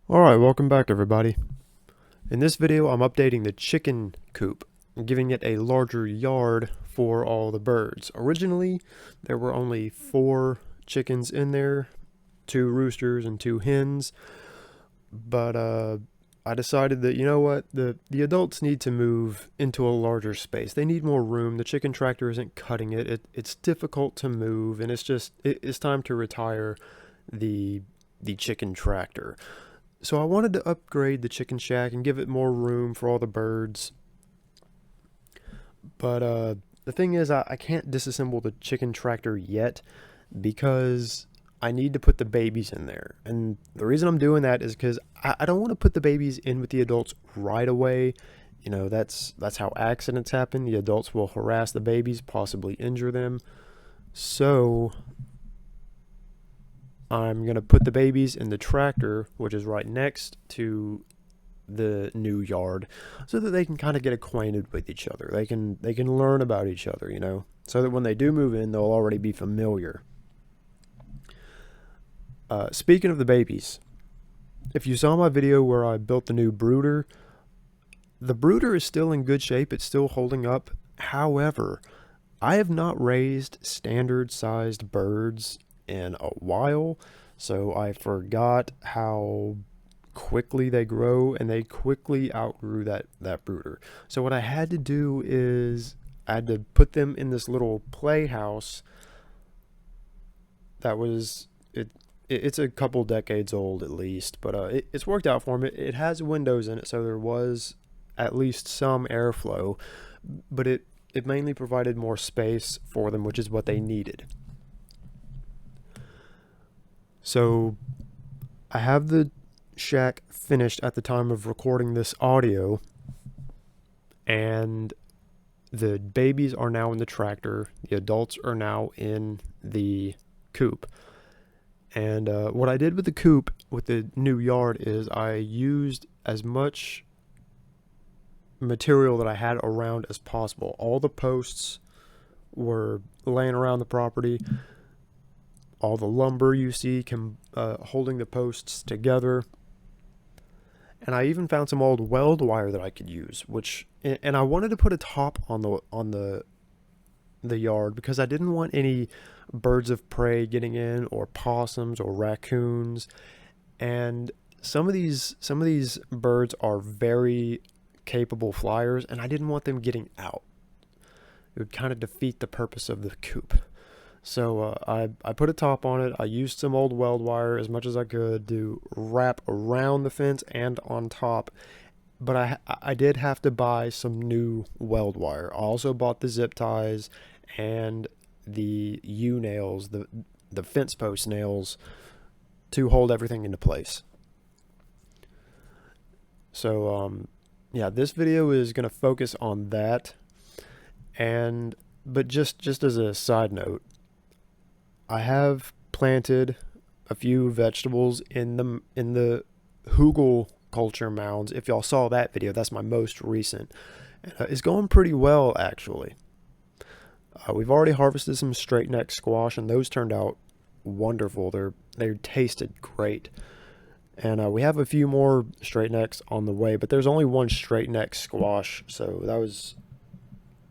Alright, welcome back everybody. In this video I'm updating the chicken coop, giving it a larger yard for all the birds. Originally there were only 4 chickens in there, 2 roosters and 2 hens, but I decided that, you know what, the adults need to move into a larger space. They need more room. The chicken tractor isn't cutting it's difficult to move, and it's time to retire the chicken tractor. So I wanted to upgrade the chicken shack and give it more room for all the birds. But the thing is, I can't disassemble the chicken tractor yet because I need to put the babies in there. And the reason I'm doing that is because I don't want to put the babies in with the adults right away. You know, that's how accidents happen. The adults will harass the babies, possibly injure them. So I'm going to put the babies in the tractor, which is right next to the new yard, so that they can kind of get acquainted with each other. They can learn about each other, you know, so that when they do move in, they'll already be familiar. Speaking of the babies, if you saw my video where I built the new brooder, the brooder is still in good shape. It's still holding up. However, I have not raised standard sized birds in a while, so I forgot how quickly they grow, and they quickly outgrew that brooder. So what I had to do is I had to put them in this little playhouse that was it's a couple decades old at least, but it's worked out for me. It has windows in it, so there was at least some airflow, but it mainly provided more space for them, which is what they needed. So I have the shack finished at the time of recording this audio, and the babies are now in the tractor. The adults are now in the coop. And what I did with the coop, with the new yard, is I used as much material that I had around as possible. All the posts were laying around the property. All the lumber you see holding the posts together. And I even found some old weld wire that I could use, and I wanted to put a top on the yard because I didn't want any birds of prey getting in, or possums or raccoons. And some of these birds are very capable flyers, and I didn't want them getting out. It would kind of defeat the purpose of the coop. So I put a top on it. I used some old weld wire as much as I could to wrap around the fence and on top. But I did have to buy some new weld wire. I also bought the zip ties and the U-nails, the fence post nails, to hold everything into place. So yeah, this video is going to focus on that. But just as a side note, I have planted a few vegetables in the hugel culture mounds. If y'all saw that video, that's my most recent. It's going pretty well, actually. We've already harvested some straight neck squash, and those turned out wonderful. They tasted great. And we have a few more straight necks on the way, but there's only one straight neck squash, so that was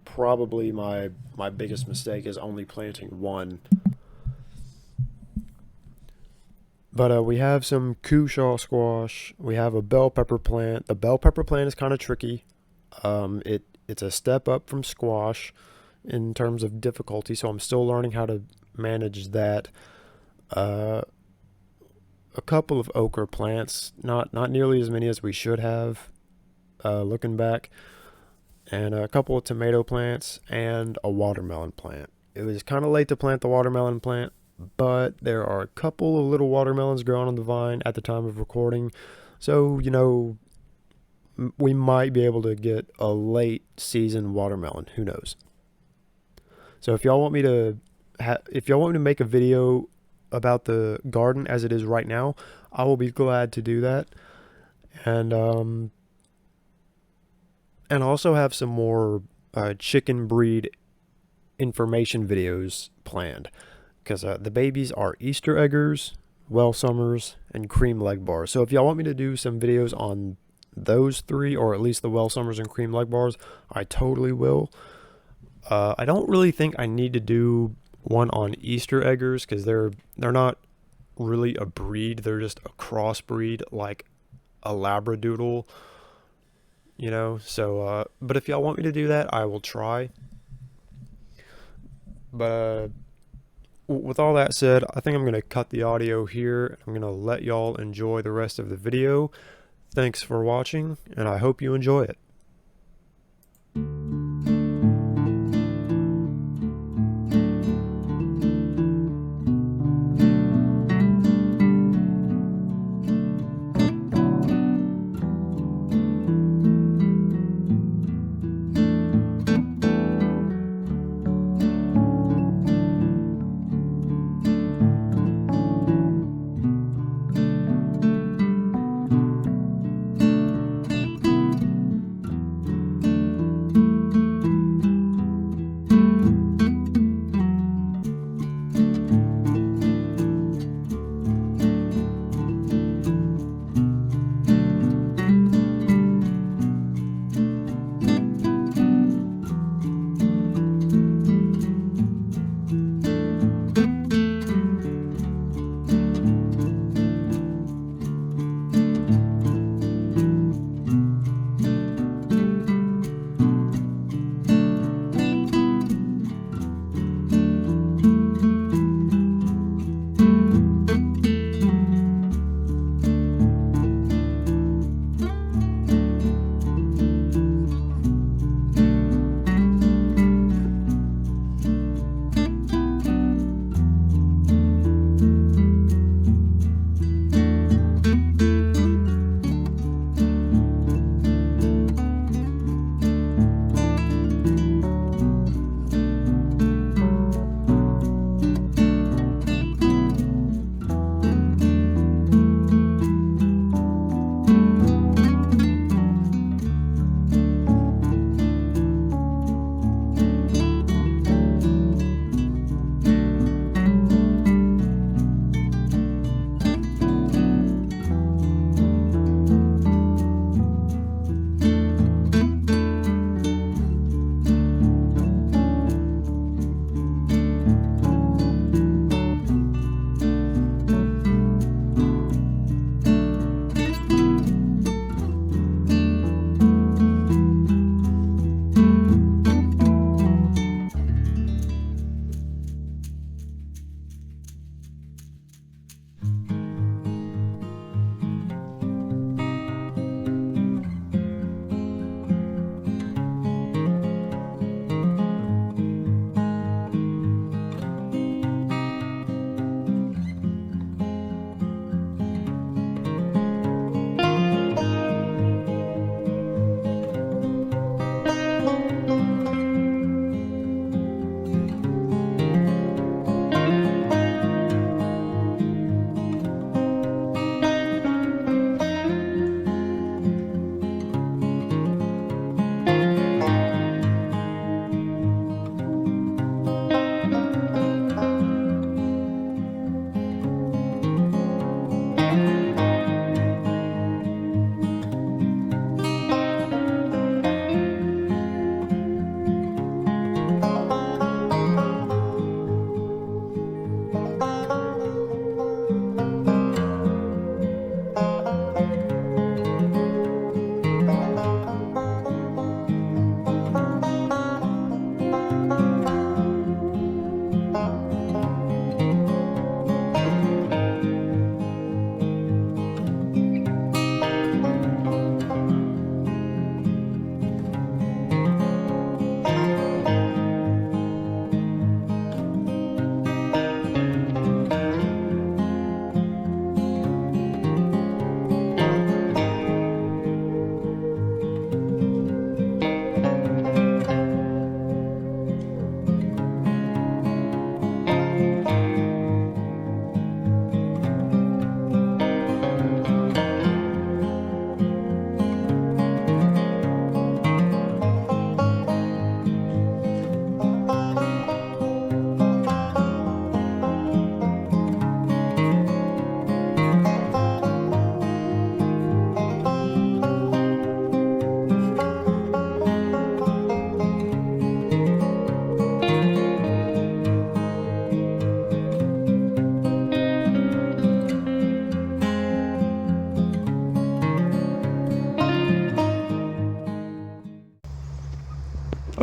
probably my biggest mistake, is only planting one. But we have some cushaw squash. We have a bell pepper plant. The bell pepper plant is kind of tricky. It's a step up from squash in terms of difficulty, so I'm still learning how to manage that. A couple of okra plants, not nearly as many as we should have, looking back, and a couple of tomato plants and a watermelon plant. It was kind of late to plant the watermelon plant, but there are a couple of little watermelons growing on the vine at the time of recording, so you know, we might be able to get a late season watermelon. Who knows? So if y'all want me to make a video about the garden as it is right now, I will be glad to do that. And also have some more chicken breed information videos planned, because the babies are Easter eggers, well summers, and cream leg bars. So if y'all want me to do some videos on those three, or at least the well summers and cream leg bars, I totally will. I don't really think I need to do one on Easter eggers because they're not really a breed. They're just a crossbreed, like a Labradoodle, you know. So, but if y'all want me to do that, I will try. But with all that said, I think I'm going to cut the audio here. I'm going to let y'all enjoy the rest of the video. Thanks for watching, and I hope you enjoy it.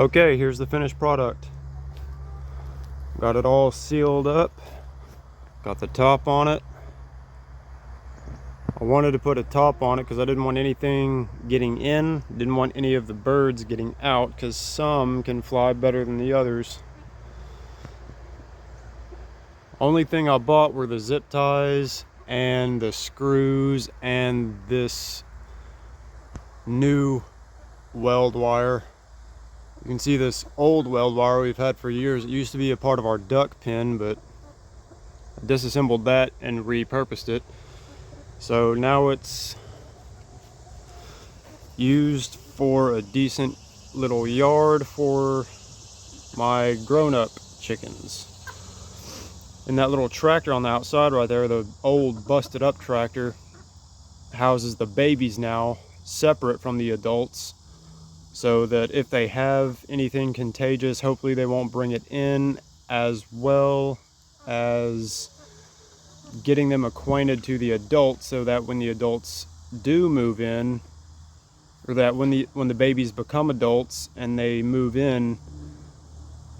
Okay, here's the finished product. Got it all sealed up. Got the top on it. I wanted to put a top on it because I didn't want anything getting in. Didn't want any of the birds getting out because some can fly better than the others. Only thing I bought were the zip ties and the screws and this new weld wire. You can see this old weld wire we've had for years. It used to be a part of our duck pen, but I disassembled that and repurposed it. So now it's used for a decent little yard for my grown-up chickens. And that little tractor on the outside right there, the old busted up tractor, houses the babies now separate from the adults, so that if they have anything contagious, hopefully they won't bring it in, as well as getting them acquainted to the adults so that when the adults do move in, or that when the babies become adults and they move in,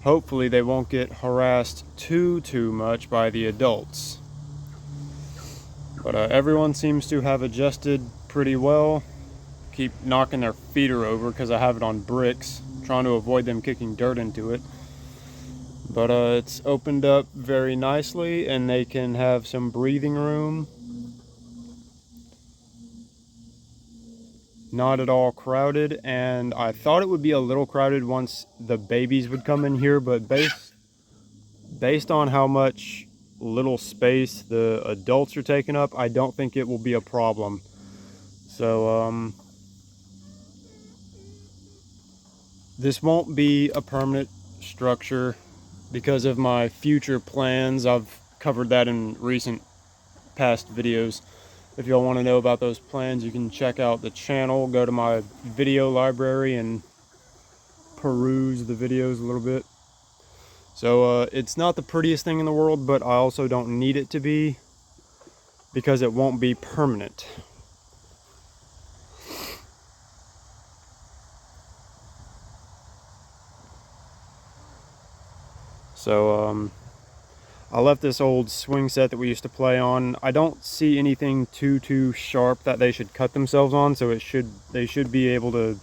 hopefully they won't get harassed too much by the adults. But everyone seems to have adjusted pretty well. Keep knocking their feeder over because I have it on bricks, trying to avoid them kicking dirt into it. But it's opened up very nicely and they can have some breathing room. Not at all crowded, and I thought it would be a little crowded once the babies would come in here, but based on how much little space the adults are taking up, I don't think it will be a problem. So this won't be a permanent structure because of my future plans. I've covered that in recent past videos. If y'all want to know about those plans, you can check out the channel, go to my video library and peruse the videos a little bit. So it's not the prettiest thing in the world, but I also don't need it to be because it won't be permanent. So I left this old swing set that we used to play on. I don't see anything too sharp that they should cut themselves on, so they should be able to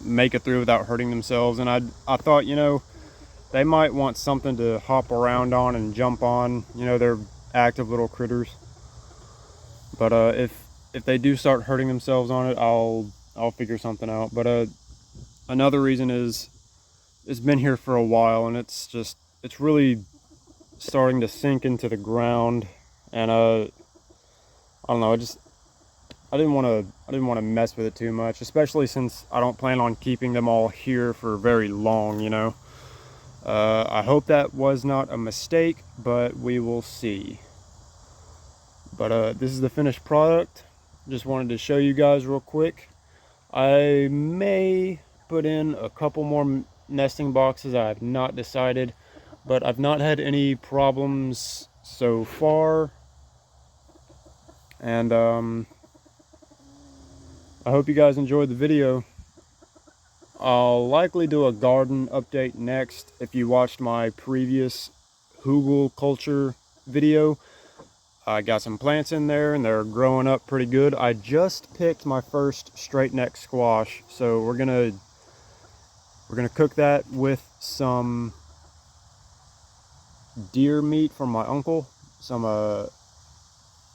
make it through without hurting themselves. And I thought, you know, they might want something to hop around on and jump on. You know, they're active little critters. But if they do start hurting themselves on it, I'll figure something out. But another reason is it's been here for a while and it's really starting to sink into the ground, and I don't know, I didn't want to mess with it too much, especially since I don't plan on keeping them all here for very long, you know. I hope that was not a mistake, but we will see. But this is the finished product. Just wanted to show you guys real quick. I may put in a couple more nesting boxes. I have not decided, but I've not had any problems so far. And I hope you guys enjoyed the video. I'll likely do a garden update next. If you watched my previous hugel culture video, I got some plants in there and they're growing up pretty good. I just picked my first straight neck squash, so we're gonna cook that with some deer meat from my uncle, some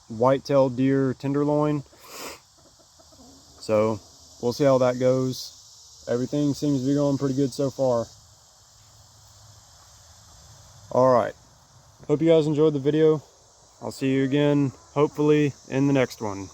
white-tailed deer tenderloin. So we'll see how that goes. Everything seems to be going pretty good so far. All right, hope you guys enjoyed the video. I'll see you again hopefully in the next one.